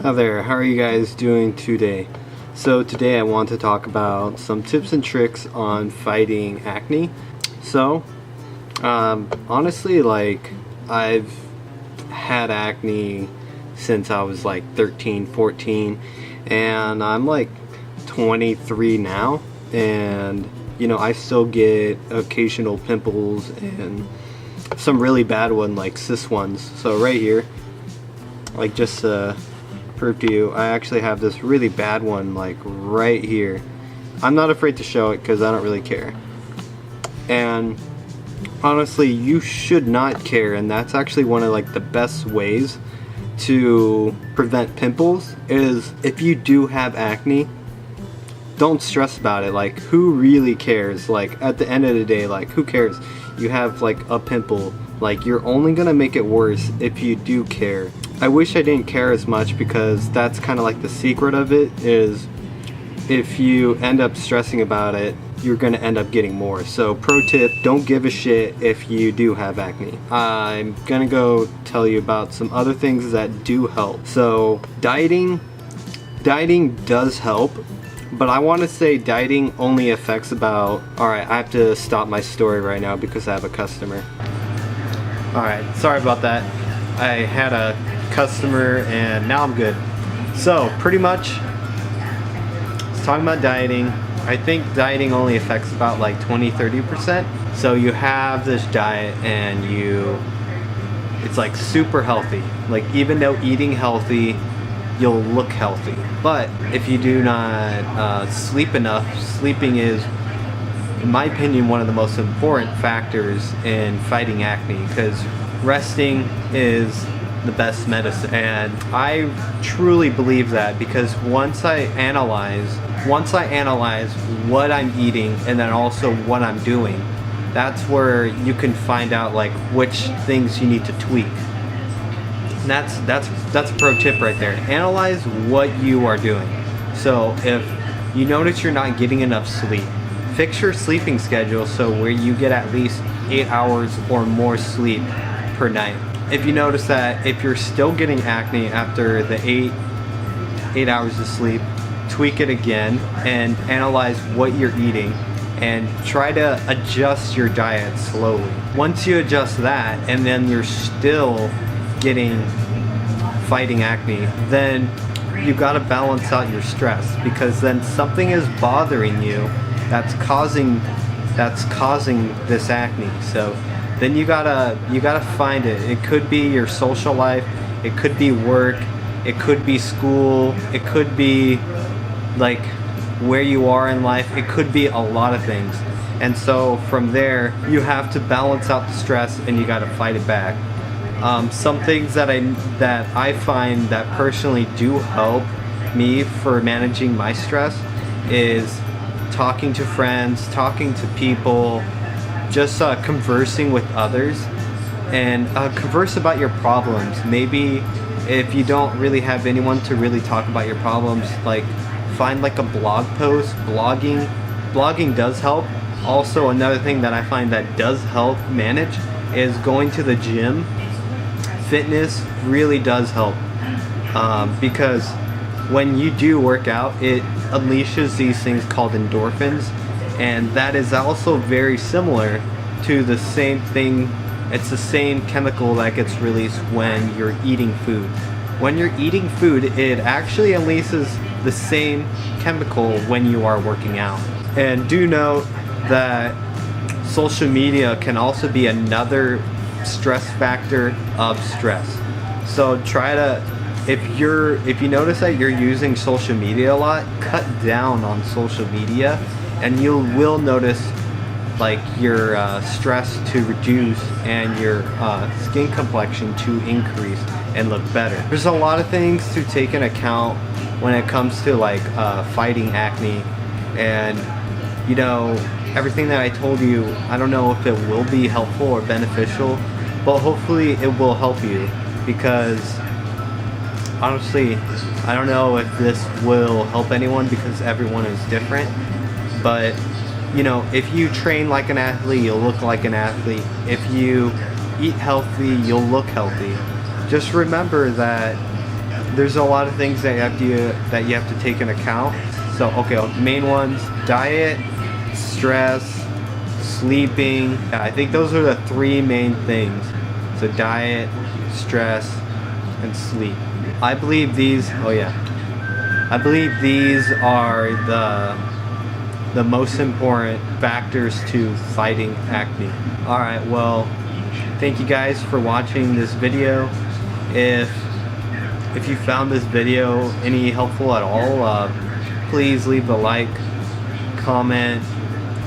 Hi there, how are you guys doing today? So today I want to talk about some tips and tricks on fighting acne. So honestly, like, I've had acne since I was like 13, 14, and I'm like 23 now, and you know, I still get occasional pimples and some really bad ones, like cyst ones. So right here, like, just to prove to you, I actually have this really bad one, like right here. I'm not afraid to show it because I don't really care. And honestly, you should not care, and that's actually one of like the best ways to prevent pimples. Is if you do have acne, don't stress about it. Like, who really cares? Like, at the end of the day, like, who cares? You have like a pimple, like, you're only gonna make it worse if you do care. I wish I didn't care as much, because that's kind of like the secret of it, is if you end up stressing about it, you're gonna end up getting more. So pro tip, don't give a shit if you do have acne. I'm gonna go tell you about some other things that do help. So dieting does help, but I want to say dieting only affects about, alright, I have to stop my story right now because I have a customer. Alright, sorry about that. I had a customer and now I'm good. So pretty much, talking about dieting, I think dieting only affects about like 20-30%. So you have this diet and it's like super healthy. Like, even though eating healthy, you'll look healthy. But if you do not sleep enough, sleeping is, in my opinion, one of the most important factors in fighting acne, because resting is the best medicine. And I truly believe that, because once I analyze what I'm eating and then also what I'm doing, that's where you can find out like which things you need to tweak. And that's a pro tip right there. Analyze what you are doing. So if you notice you're not getting enough sleep, fix your sleeping schedule so where you get at least 8 hours or more sleep per night. If you notice that if you're still getting acne after the 8 hours of sleep, tweak it again and analyze what you're eating and try to adjust your diet slowly. Once you adjust that and then you're still fighting acne, then you got to balance out your stress, because then something is bothering you that's causing this acne. So then you gotta find it. It could be your social life, it could be work, it could be school, it could be like where you are in life, it could be a lot of things. And so from there, you have to balance out the stress and you gotta fight it back. Some things that I find that personally do help me for managing my stress is talking to friends, talking to people, just conversing with others, and converse about your problems. Maybe if you don't really have anyone to really talk about your problems, like, find like a blog post. Blogging does help. Also, another thing that I find that does help manage is going to the gym. Fitness really does help, because when you do work out, it unleashes these things called endorphins, and that is also very similar to the same thing. It's the same chemical that gets released when you're eating food. When you're eating food, it actually unleashes the same chemical when you are working out. And do note that social media can also be another stress factor of stress. So try to, if you notice that you're using social media a lot, cut down on social media, and you will notice like your stress to reduce and your skin complexion to increase and look better. There's a lot of things to take into account when it comes to like fighting acne, and you know, everything that I told you, I don't know if it will be helpful or beneficial, but hopefully it will help you, because honestly, I don't know if this will help anyone because everyone is different. But you know, if you train like an athlete, you'll look like an athlete. If you eat healthy, you'll look healthy. Just remember that there's a lot of things that you have to take into account. So okay, main ones: diet, stress, sleeping. Yeah, I think those are the 3 main things. So diet, stress, and sleep. I believe these. Oh yeah, I believe these are the most important factors to fighting acne. All right, well, thank you guys for watching this video. If you found this video any helpful at all, please leave a like, comment,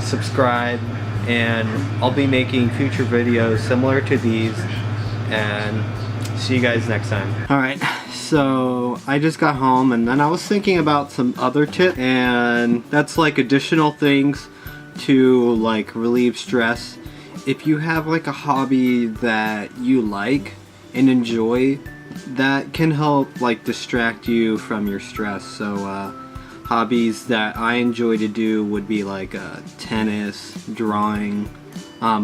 subscribe, and I'll be making future videos similar to these, and see you guys next time. Alright, so I just got home and then I was thinking about some other tips, and that's like additional things to like relieve stress. If you have like a hobby that you like and enjoy, that can help like distract you from your stress. So hobbies that I enjoy to do would be like tennis, drawing,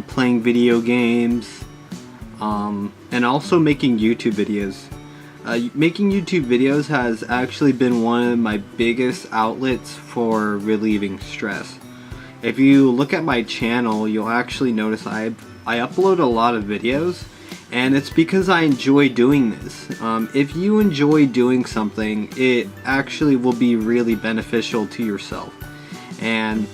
playing video games, and also making YouTube videos. Making YouTube videos has actually been one of my biggest outlets for relieving stress. If you look at my channel, you'll actually notice I upload a lot of videos, and it's because I enjoy doing this. If you enjoy doing something, it actually will be really beneficial to yourself. And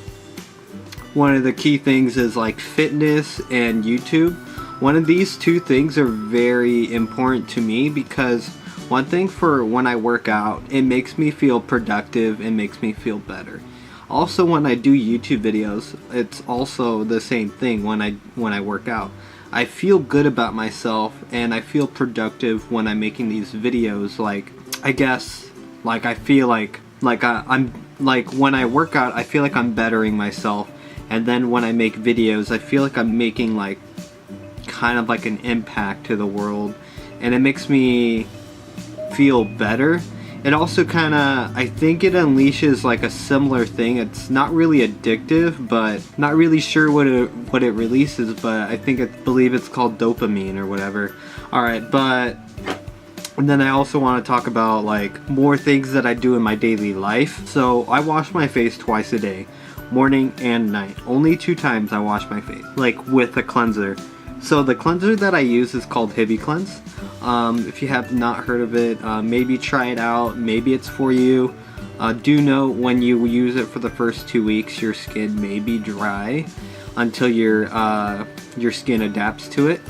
one of the key things is like fitness and YouTube. One of these 2 things are very important to me, because one thing, for when I work out, it makes me feel productive and makes me feel better. Also, when I do YouTube videos, it's also the same thing. When I work out, I feel good about myself and I feel productive when I'm making these videos. Like, I guess, like I feel like I'm like, when I work out, I feel like I'm bettering myself, and then when I make videos, I feel like I'm making like kind of like an impact to the world, and it makes me feel better. It also kind of, I think it unleashes like a similar thing. It's not really addictive, but not really sure what it releases, but I believe it's called dopamine or whatever. Alright, but and then I also want to talk about like more things that I do in my daily life. So I wash my face twice a day, morning and night. Only 2 times I wash my face, like with a cleanser. So the cleanser that I use is called Hibi Cleanse. If you have not heard of it, maybe try it out. Maybe it's for you. Do note, when you use it for the first 2 weeks, your skin may be dry until your skin adapts to it.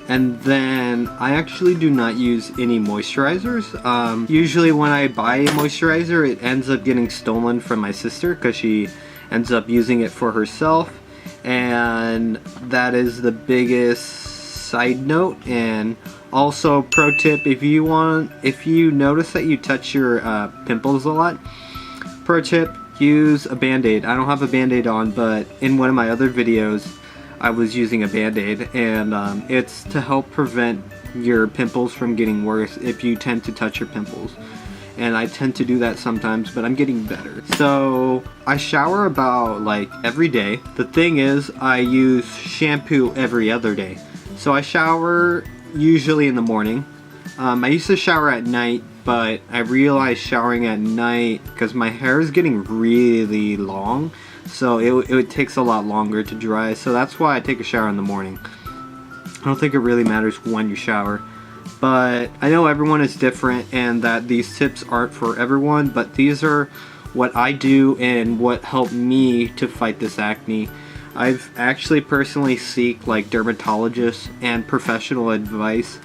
And then I actually do not use any moisturizers. Usually when I buy a moisturizer, it ends up getting stolen from my sister because she ends up using it for herself. And that is the biggest side note. And also, pro tip, if you notice that you touch your pimples a lot, pro tip, use a band-aid. I don't have a band-aid on, but in one of my other videos I was using a band-aid, and it's to help prevent your pimples from getting worse if you tend to touch your pimples. And I tend to do that sometimes, but I'm getting better. So I shower about like every day. The thing is, I use shampoo every other day. So I shower usually in the morning. I used to shower at night, but I realized showering at night, because my hair is getting really long, so it takes a lot longer to dry. So that's why I take a shower in the morning. I don't think it really matters when you shower. But I know everyone is different, and that these tips aren't for everyone, but these are what I do and what helped me to fight this acne. I've actually personally seek like dermatologists and professional advice,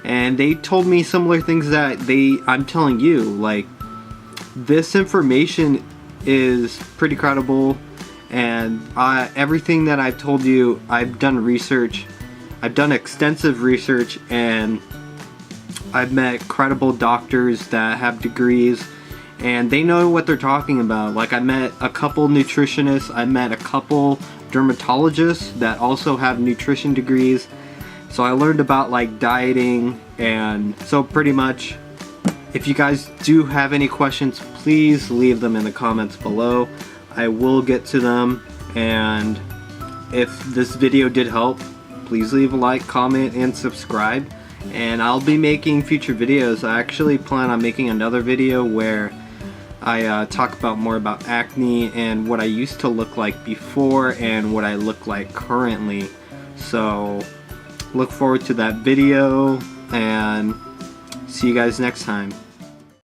and they told me similar things that I'm telling you. Like, this information is pretty credible, and everything that I've told you, I've done research. I've done extensive research, and I've met credible doctors that have degrees, and they know what they're talking about. Like, I met a couple nutritionists, I met a couple dermatologists that also have nutrition degrees. So I learned about like dieting, and so pretty much, if you guys do have any questions, please leave them in the comments below. I will get to them, and if this video did help, please leave a like, comment, and subscribe. and I'll be making future videos. I actually plan on making another video where I talk about more about acne and what I used to look like before and what I look like currently. So look forward to that video and see you guys next time.